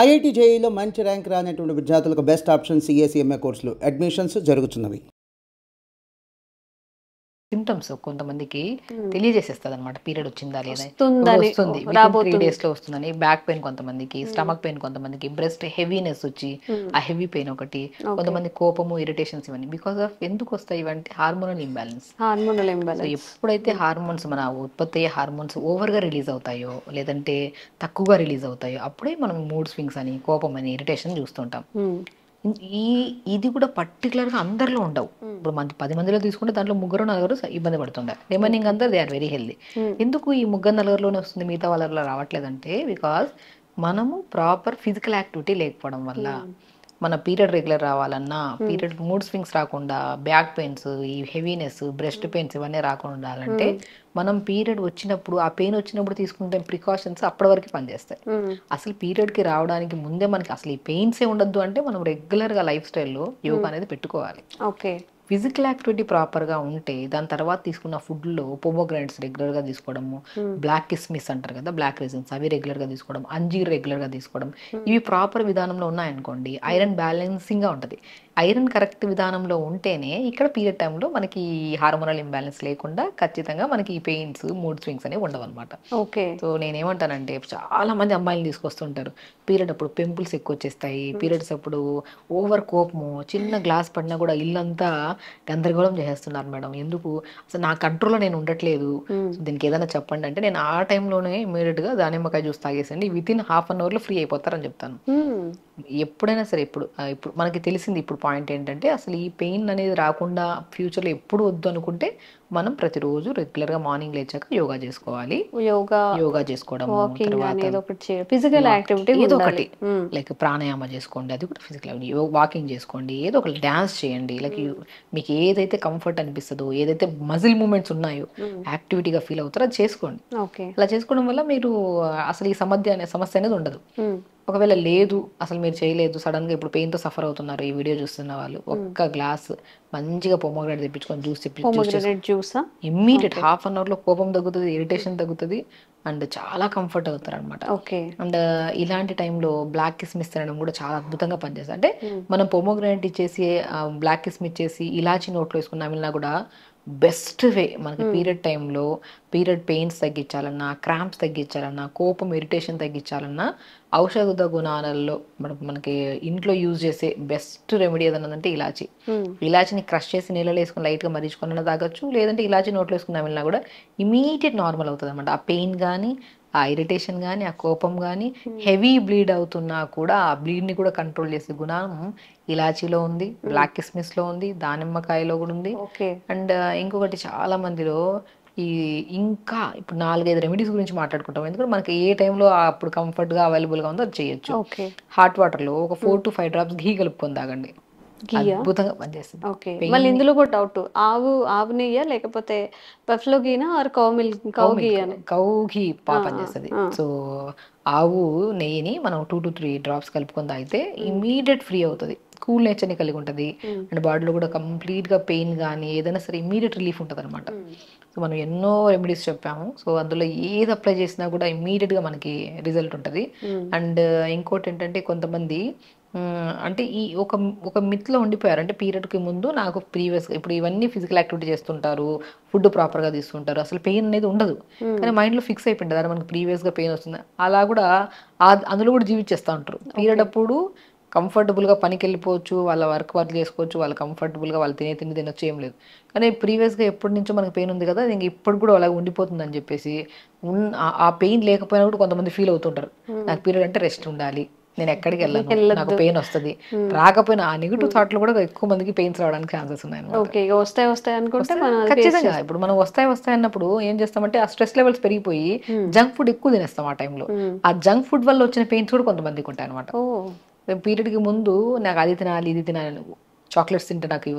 IIT జేఈలో మంచి rank రానటువంటి విద్యార్థులకు బెస్ట్ ఆప్షన్ సిఎస్ఈఎంఏ కోర్సులు అడ్మిషన్స్ జరుగుతున్నవి. సింప్టమ్స్ కొంతమందికి తెలియజేసేస్తుంది అనమాట, పీరియడ్ వచ్చిందా లేదా, వస్తుందని, వస్తుంది రాబోతుంది. 3 days లో వస్తుందని. బ్యాక్ పెయిన్ కొంతమందికి, స్టమక్ పెయిన్ కొంతమందికి, బ్రెస్ట్ హెవీనెస్ వచ్చి ఆ హెవీ పెయిన్ ఒకటి, కొంతమంది కోపము, ఇరిటేషన్స్, ఇవన్నీ బికాస్ ఆఫ్ ఎందుకు వస్తాయి ఇవంటే hormonal imbalance. Hormonal so imbalance. ఎప్పుడైతే హార్మోన్స్, మన ఉత్పత్తి అయ్యే హార్మోన్స్ ఓవర్గా రిలీజ్ అవుతాయో లేదంటే తక్కువగా రిలీజ్ అవుతాయో అప్పుడే మనం మూడ్ స్వింగ్స్ అని, కోపం అని, ఇరిటేషన్ చూస్తుంటాం. ఇది కూడా పర్టికులర్గా అందరిలో ఉండవు. ఇప్పుడు 10 మందిలో తీసుకుంటే దాంట్లో 3-4 ఇబ్బంది పడుతుంటారు. రిమైనింగ్ అందరు దే ఆర్ వెరీ హెల్దీ. ఎందుకు ఈ 3-4లోనే వస్తుంది, మిగతా వాళ్ళలో రావట్లేదంటే బికాస్ మనము ప్రాపర్ ఫిజికల్ యాక్టివిటీ లేకపోవడం వల్ల. మన పీరియడ్ రెగ్యులర్ రావాలన్నా, పీరియడ్ మూడ్ స్వింగ్స్ రాకుండా, బ్యాక్ పెయిన్స్, ఈ హెవీనెస్, బ్రెస్ట్ పెయిన్స్ ఇవన్నీ రాకుండా ఉండాలంటే మనం పీరియడ్ వచ్చినప్పుడు, ఆ పెయిన్ వచ్చినప్పుడు తీసుకుంటే ప్రికాషన్స్ అప్పటి వరకు పనిచేస్తాయి. అసలు పీరియడ్కి రావడానికి ముందే మనకి అసలు ఈ పెయిన్సే ఉండద్దు అంటే మనం రెగ్యులర్గా లైఫ్ స్టైల్లో యోగా అనేది పెట్టుకోవాలి. ఓకే. ఫిజికల్ యాక్టివిటీ ప్రాపర్గా ఉంటే దాని తర్వాత తీసుకున్న ఫుడ్లో పొమోగ్రానైట్స్ రెగ్యులర్గా తీసుకోవడము, బ్లాక్ కిస్మిస్ అంటారు కదా, బ్లాక్ రైజన్స్, అవి రెగ్యులర్గా తీసుకోవడం, అంజీర్ రెగ్యులర్గా తీసుకోవడం, ఇవి ప్రాపర్ విధానంలో ఉన్నాయనుకోండి ఐరన్ బ్యాలెన్సింగ్గా ఉంటుంది. ఐరన్ కరెక్ట్ విధానంలో ఉంటేనే ఇక్కడ పీరియడ్ టైంలో మనకి హార్మోనల్ ఇంబ్యాలెన్స్ లేకుండా ఖచ్చితంగా మనకి ఈ పెయిన్స్, మూడ్ స్వింగ్స్ అనేవి ఉండవు అనమాట. ఓకే. సో నేనేమంటానంటే చాలా మంది అమ్మాయిలు తీసుకొస్తుంటారు, పీరియడ్ అప్పుడు పింపుల్స్ ఎక్కువ వచ్చేస్తాయి, పీరియడ్స్ అప్పుడు ఓవర్ కోపము, చిన్న గ్లాస్ పడినా కూడా ఇల్లంతా గందరగోళం చేసేస్తున్నారు మేడం, ఎందుకు అసలు నా కంట్రోల్లో నేను ఉండట్లేదు, దీనికి ఏదైనా చెప్పండి అంటే నేను ఆ టైంలోనే ఇమీడియట్గా దానిమ్మకాయ జ్యూస్ తాగేసండి, వితిన్ హాఫ్ అన్ అవర్లో ఫ్రీ అయిపోతారని చెప్తాను. ఎప్పుడైనా సరే, ఇప్పుడు మనకి తెలిసింది ఇప్పుడు పాయింట్ ఏంటంటే అసలు ఈ పెయిన్ అనేది రాకుండా ఫ్యూచర్లో ఎప్పుడు వద్దు అనుకుంటే మనం ప్రతిరోజు రెగ్యులర్గా మార్నింగ్ లేచాక యోగా చేసుకోవాలి. యోగా చేసుకోవడం, ఫిజికల్ యాక్టివిటీ ఏదో ఒకటి లైక్ ప్రాణాయామ చేసుకోండి, అది కూడా ఫిజికల్. వాకింగ్ చేసుకోండి, ఏదో ఒకటి డ్యాన్స్ చేయండి, లైక్ మీకు ఏదైతే కంఫర్ట్ అనిపిస్తుందో, ఏదైతే మజిల్ మూమెంట్స్ ఉన్నాయో యాక్టివిటీగా ఫీల్ అవుతారో అది చేసుకోండి. అలా చేసుకోవడం వల్ల మీరు అసలు ఈ సమస్య అనేది ఉండదు. ఒకవేళ లేదు, అసలు మీరు చేయలేదు, సడన్గా ఇప్పుడు పెయిన్తో సఫర్ అవుతున్నారు ఈ వీడియో చూస్తున్న వాళ్ళు, ఒక్క గ్లాస్ మంచిగా పొమోగ్రానేట్ తెప్పించుకొని జ్యూస్ ఇమ్మీడియట్ హాఫ్ అన్ అవర్లో కోపం తగ్గుతుంది, ఇరిటేషన్ తగ్గుతుంది, అండ్ చాలా కంఫర్ట్ అవుతారు అనమాట. అండ్ ఇలాంటి టైంలో బ్లాక్ కిస్మిస్ తినడం కూడా చాలా అద్భుతంగా పనిచేస్తుంది. అంటే మనం పొమోగ్రానేట్ ఇచ్చేసి, బ్లాక్ కిస్మిస్ ఇచ్చేసి, ఇలాచి నోట్లో వేసుకుని నమిలినా కూడా బెస్ట్ వే మనకి పీరియడ్ టైంలో పీరియడ్ పెయిన్స్ తగ్గించాలన్నా, క్రాంప్స్ తగ్గించాలన్నా, కోపం, ఇరిటేషన్ తగ్గించాలన్నా ఔషధ గుణాలలో మనకి ఇంట్లో యూజ్ చేసే బెస్ట్ రెమెడీ ఏదన్నదంటే ఇలాచి. ఇలాచిని క్రష్ చేసి నీళ్ళలో వేసుకుని లైట్గా మరిచుకొని తాగొచ్చు, లేదంటే ఇలాచి నోట్లో వేసుకుని నమిలినా కూడా ఇమీడియట్ నార్మల్ అవుతుంది అనమాట. ఆ పెయిన్ కానీ, ఆ ఇరిటేషన్ కానీ, ఆ కోపం కానీ, హెవీ బ్లీడ్ అవుతున్నా కూడా ఆ బ్లీడ్ని కూడా కంట్రోల్ చేసే గుణం ఇలాచీలో ఉంది, బ్లాక్ కిస్మిస్లో ఉంది, దానిమ్మకాయలో కూడా ఉంది. అండ్ ఇంకొకటి చాలా మందిలో ఇంకా ఇప్పుడు 4-5 రెమెడీస్ గురించి మాట్లాడుకుంటాం, ఎందుకంటే మనకి ఏ టైంలో అప్పుడు కంఫర్ట్గా అవైలబుల్గా ఉందో అది చేయొచ్చు. హాట్ వాటర్లో ఒక 4 to 5 drops ఘీ కలుపుకొని తాగండి, అద్భుతంగా పనిచేస్తుంది. మళ్ళీ ఇందులో కూడా డౌట్, ఆవు నెయ్య లేకపోతే బఫెలో గీనా ఆర్ కౌ ఘీ పనిచేస్తుంది. సో ఆవు నెయ్యిని మనం 2 to 3 drops కలుపుకొని తాగితే ఇమీడియట్ ఫ్రీ అవుతుంది, కూల్ నేచర్ని కలిగి ఉంటుంది, అండ్ బాడీలో కూడా కంప్లీట్గా పెయిన్ కానీ ఏదైనా సరే ఇమీడియట్ రిలీఫ్ ఉంటుంది అనమాట. సో మనం ఎన్నో రెమెడీస్ చెప్పాము, సో అందులో ఏది అప్లై చేసినా కూడా ఇమీడియట్గా మనకి రిజల్ట్ ఉంటుంది. అండ్ ఇంకోటి ఏంటంటే కొంతమంది అంటే ఈ ఒక మిత్లో ఉండిపోయారు, అంటే పీరియడ్కి ముందు నాకు ప్రీవియస్గా ఇప్పుడు ఇవన్నీ ఫిజికల్ యాక్టివిటీ చేస్తుంటారు, ఫుడ్ ప్రాపర్గా తీసుకుంటారు, అసలు పెయిన్ అనేది ఉండదు, కానీ మైండ్లో ఫిక్స్ అయిపోయింది అది మనకు ప్రీవియస్గా పెయిన్ వస్తుంది, అలా కూడా అందులో కూడా జీవించేస్తూ ఉంటారు. పీరియడ్ అప్పుడు కంఫర్టబుల్గా పనికి వెళ్ళిపోవచ్చు, వాళ్ళ వర్క్ చేసుకోవచ్చు, వాళ్ళు కంఫర్టబుల్గా వాళ్ళు తిండి తినొచ్చు, ఏం లేదు. కానీ ప్రీవియస్గా ఎప్పటి నుంచో మనకు పెయిన్ ఉంది కదా, ఇంక ఇప్పుడు కూడా అలాగ ఉండిపోతుంది అని చెప్పేసి ఆ పెయిన్ లేకపోయినా కూడా కొంతమంది ఫీల్ అవుతుంటారు, నాకు పీరియడ్ అంటే రెస్ట్ ఉండాలి, నేను ఎక్కడికి వెళ్ళను, నాకు పెయిన్ వస్తుంది, రాకపోయినా ఆ నెగిటివ్ థాట్లు కూడా ఎక్కువ మందికి పెయిన్స్ రావడానికి ఛాన్సెస్ ఉన్నాయి. ఖచ్చితంగా ఇప్పుడు మనం వస్తాయి అన్నప్పుడు ఏం చేస్తామంటే ఆ స్ట్రెస్ లెవెల్స్ పెరిగిపోయి జంక్ ఫుడ్ ఎక్కువ తినేస్తాం. ఆ టైంలో ఆ జంక్ ఫుడ్ వల్ల వచ్చిన పెయిన్స్ కూడా కొంతమందికి ఉంటాయి అనమాట. పీరియడ్కి ముందు నాకు అది తినాలి, ఇది తినాలి, చాక్లెట్స్ తింటే నాకు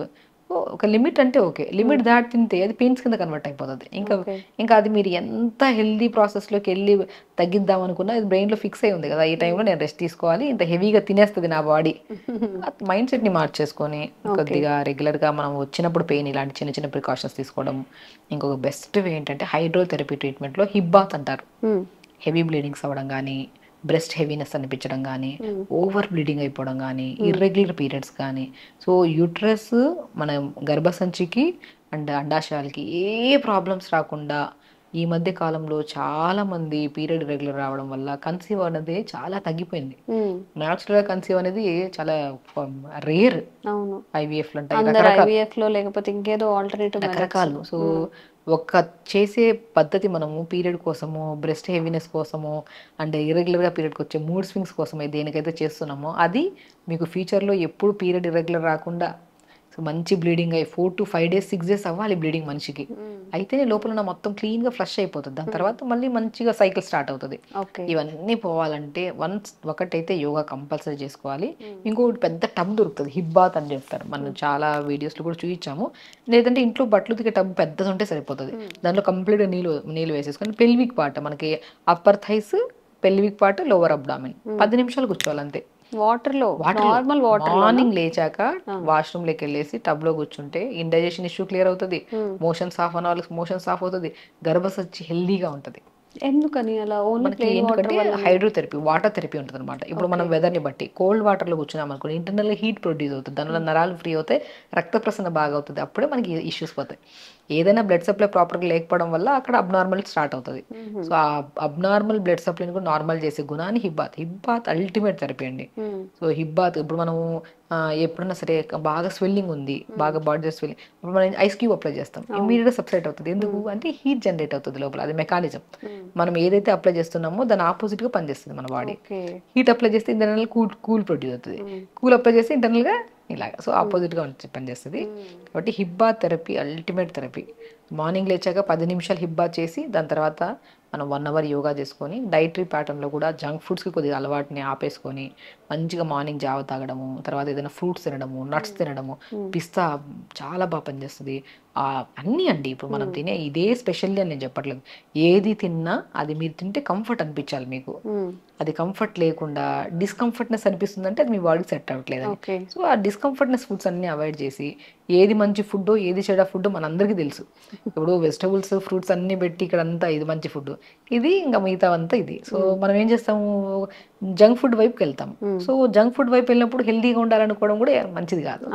ఒక లిమిట్ అంటే ఓకే, లిమిట్ దాటి తింటే అది పెయిన్స్ కింద కన్వర్ట్ అయిపోతుంది. ఇంకా అది మీరు ఎంత హెల్దీ ప్రాసెస్లోకి వెళ్ళి తగ్గిద్దాం అనుకున్నా అది బ్రెయిన్లో ఫిక్స్ అయి ఉంది కదా, ఈ టైంలో నేను రెస్ట్ తీసుకోవాలి, ఇంత హెవీగా తినేస్తుంది నా బాడీ, మైండ్ సెట్ని మార్చేసుకొని కొద్దిగా రెగ్యులర్గా మనం వచ్చినప్పుడు పెయిన్ ఇలాంటి చిన్న చిన్న ప్రికాషన్స్ తీసుకోవడం. ఇంకొక బెస్ట్ వే ఏంటంటే హైడ్రోథెరపీ ట్రీట్మెంట్లో హిప్ బాత్ అంటారు. హెవీ బ్లీడింగ్స్ అవ్వడం కానీ, బ్రెస్ట్ హెవీనెస్ అనిపించడం కానీ, ఓవర్ బ్లీడింగ్ అయిపోవడం కానీ, ఇర్రెగ్యులర్ పీరియడ్స్ కానీ. సో యూట్రస్ మన గర్భసంచికి అండ్ అండాశయాలకి ఏ ప్రాబ్లమ్స్ రాకుండా ఈ మధ్య కాలంలో చాలా మంది పీరియడ్ రెగ్యులర్ రావడం వల్ల కన్సీవ్ అనేది చాలా తగ్గిపోయింది. న్యాచురల్ కన్సీవ్ అనేది చాలా రేర్. అవును, ఐవీఎఫ్ అంటే అందరు IVF లో లేకపోతే ఇంకేదో ఆల్టర్నేటివ్ రకరకాలు. సో ఒక చేసే పద్ధతి మనము పీరియడ్ కోసము, బ్రెస్ట్ హెవీనెస్ కోసము అండ్ ఇర్రెగ్యులర్గా పీరియడ్కి వచ్చే మూడ్ స్వింగ్స్ కోసమే దేనికైతే చేస్తున్నామో అది మీకు ఫ్యూచర్లో ఎప్పుడు పీరియడ్ ఇర్రెగ్యులర్ రాకుండా మంచి బ్లీడింగ్ అయ్యి 4 to 5 days 6 days అవ్వాలి బ్లీడింగ్ మనిషికి. అయితేనే లోపల ఉన్న మొత్తం క్లీన్గా ఫ్లష్ అయిపోతుంది. దాని తర్వాత మళ్ళీ మంచిగా సైకిల్ స్టార్ట్ అవుతుంది. ఇవన్నీ పోవాలంటే ఒకటైతే యోగా కంపల్సరీ చేసుకోవాలి. ఇంకొకటి పెద్ద టబ్ దొరుకుతుంది, హిప్ బాత్ అని చెప్తారు. మనం చాలా వీడియోస్లో కూడా చూపించాము. లేదంటే ఇంట్లో బట్టలు ఉతికే టబ్ పెద్దది ఉంటే సరిపోతుంది. దాంట్లో కంప్లీట్గా నీళ్ళు వేసేసుకొని పెల్విక్ పార్ట్ మనకి upper thighs, pelvic part, lower abdomen 10 నిమిషాలు కూర్చోవాలి అంతే. నార్మల్ వాటర్ మార్నింగ్ లేచాక వాష్రూమ్ లోకి వెళ్ళేసి టబ్ లో కూర్చుంటే ఇండైజెషన్ ఇష్యూ క్లియర్ అవుతుంది, మోషన్స్ ఆఫ్ అన్న వాళ్ళకి మోషన్స్ ఆఫ్ అవుతుంది, గర్భసంచి హెల్దీగా ఉంటది. ఎందుకని అలా? మనకి ఏంటంటే హైడ్రోథెరపీ, వాటర్ థెరపీ ఉంటుంది అనమాట. ఇప్పుడు మనం వెదర్ ని బట్టి కోల్డ్ వాటర్ లో కూర్చున్నాం అనుకోండి, ఇంటర్నల్ హీట్ ప్రొడ్యూస్ అవుతుంది, దానివల్ల నరాలు ఫ్రీ అవుతాయి, రక్త ప్రసరణ బాగా అవుతుంది, అప్పుడే మనకి ఇష్యూస్ పోతాయి. ఏదైనా బ్లడ్ సప్లై ప్రాపర్గా లేకపోవడం వల్ల అక్కడ అబ్నార్మల్ స్టార్ట్ అవుతుంది. సో ఆ అబ్నార్మల్ బ్లడ్ సప్లైని కూడా నార్మల్ చేసే గుణాన్ని హిప్ బాత్ అల్టిమేట్ థెరపీ అండి. సో హిప్ బాత్ ఇప్పుడు మనము ఎప్పుడన్నా సరే బాగా స్వెల్లింగ్ ఉంది, బాగా బాడీ స్వెల్లింగ్, ఇప్పుడు మనం ఐస్ క్యూబ్ అప్లై చేస్తాం, ఇమీడియట్గా సబ్సైడ్ అవుతుంది. ఎందుకు అంటే హీట్ జనరేట్ అవుతుంది లోపల, అది మెకానిజం. మనం ఏదైతే అప్లై చేస్తున్నామో దాని ఆపోజిట్ గా పనిచేస్తుంది మన బాడీ. హీట్ అప్లై చేస్తే ఇంటర్నల్ కూల్ ప్రొడ్యూస్ అవుతుంది, కూల్ అప్లై చేస్తే ఇంటర్నల్ గా ఇలాగా. సో ఆపోజిట్ గా పనిచేస్తుంది. కాబట్టి hip bath therapy ultimate therapy. Morning లేచాక 10 నిమిషాలు హిప్ బాత్ చేసి దాని తర్వాత మనం 1 hour యోగా చేసుకొని డైటరీ ప్యాటర్న్లో కూడా జంక్ ఫుడ్స్కి కొద్దిగా అలవాటుని ఆపేసుకొని మంచిగా మార్నింగ్ జావ తాగడము, తర్వాత ఏదైనా ఫ్రూట్స్ తినడము, నట్స్ తినడము, పిస్తా చాలా బాగా పనిచేస్తుంది. అన్నీ అండి ఇప్పుడు మనం తినే ఇదే స్పెషల్లీ అని నేను చెప్పట్లేదు. ఏది తిన్నా అది మీరు తింటే కంఫర్ట్ అనిపించాలి మీకు. అది కంఫర్ట్ లేకుండా డిస్కంఫర్ట్నెస్ అనిపిస్తుంది అంటే అది మీ బాడీకి సెట్ అవ్వట్లేదు. సో ఆ డిస్కంఫర్ట్నెస్ ఫుడ్స్ అన్ని అవాయిడ్ చేసి ఏది మంచి ఫుడ్ ఏది చెడ్డ ఫుడ్ మనందరికీ తెలుసు. ఇప్పుడు వెజిటబుల్స్ ఫ్రూట్స్ అన్ని పెట్టి ఇక్కడ అంతా ఇది మంచి ఫుడ్, ఇది ఇంకా మిగతా అంతా ఇది. సో మనం ఏం చేస్తాము, జంక్ ఫుడ్ వైపుకి వెళ్తాం. సో జంక్ ఫుడ్ వైపు వెళ్ళినప్పుడు హెల్తీగా ఉండాలనుకోవడం కూడా మంచిది కాదు.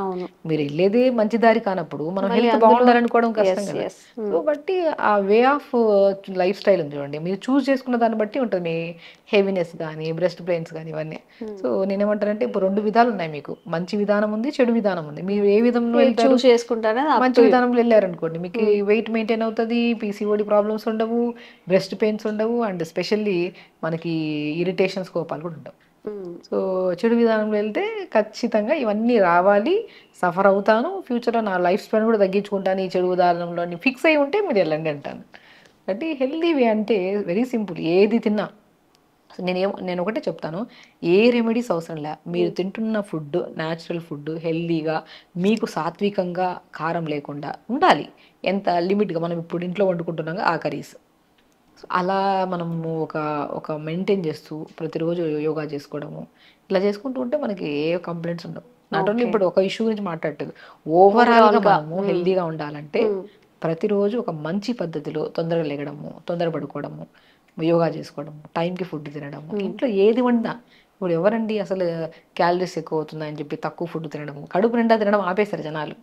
మీరు వెళ్ళేదే మంచి దారి కానప్పుడు మనం హెల్త్ బాగుండాలనుకోవడం కష్టం కదా. సో బట్టి ఆ వే ఆఫ్ లైఫ్ స్టైల్ ఉంది చూడండి, మీరు చూస్ చేసుకున్న దాన్ని బట్టి ఉంటుంది మీ హెవీనెస్ కానీ బ్రెస్ట్ పెయిన్స్ కానీ ఇవన్నీ. సో నేనేమంటానంటే ఇప్పుడు 2 విధాలు ఉన్నాయి, మీకు మంచి విధానం ఉంది, చెడు విధానం ఉంది. మీరు ఏ విధంలో చూస్ చేసుకుంటారా? మంచి విధానంలో వెళ్ళారనుకోండి మీకు వెయిట్ మెయింటైన్ అవుతుంది, పీసీఓడి ప్రాబ్లమ్స్ ఉండవు, బ్రెస్ట్ పెయిన్స్ ఉండవు, అండ్ స్పెషల్లీ మనకి ఇరిటేషన్స్ కోపాలు కూడా ఉండవు. సో చెడు విధానంలో వెళ్తే ఖచ్చితంగా ఇవన్నీ రావాలి, సఫర్ అవుతాను, ఫ్యూచర్లో నా లైఫ్ స్పాన్ కూడా తగ్గించుకుంటాను ఈ చెడు విధానంలో ఫిక్స్ అయి ఉంటే మీరు వెళ్ళండి అంటాను. అంటే హెల్దీ వే అంటే వెరీ సింపుల్, ఏది తిన్నా. నేను ఒకటే చెప్తాను, ఏ రెమెడీస్ అవసరం లే, మీరు తింటున్న ఫుడ్ న్యాచురల్ ఫుడ్, హెల్దీగా మీకు సాత్వికంగా కారం లేకుండా ఉండాలి. ఎంత లిమిట్గా మనం ఇప్పుడు ఇంట్లో వండుకుంటున్నాం ఆ కర్రీస్, అలా మనము ఒక మెయింటైన్ చేస్తూ ప్రతిరోజు యోగా చేసుకోవడము, ఇలా చేసుకుంటూ ఉంటే మనకి ఏ కంప్లైంట్స్ ఉండవు. నాట్ ఓన్లీ ఇప్పుడు ఒక ఇష్యూ గురించి మాట్లాడలేదు, ఓవరాల్గా మనము హెల్దీగా ఉండాలంటే ప్రతిరోజు ఒక మంచి పద్ధతిలో తొందరగా లేగడము, తొందర పడుకోవడము, యోగా చేసుకోవడము, టైంకి ఫుడ్ తినడము, ఇంట్లో ఏది వండినా. ఇప్పుడు ఎవరండి అసలు క్యాలరీస్ ఎక్కువ అవుతున్నాయని చెప్పి తక్కువ ఫుడ్ తినడము, కడుపు నిండా తినడం ఆపేశారు జనాలు.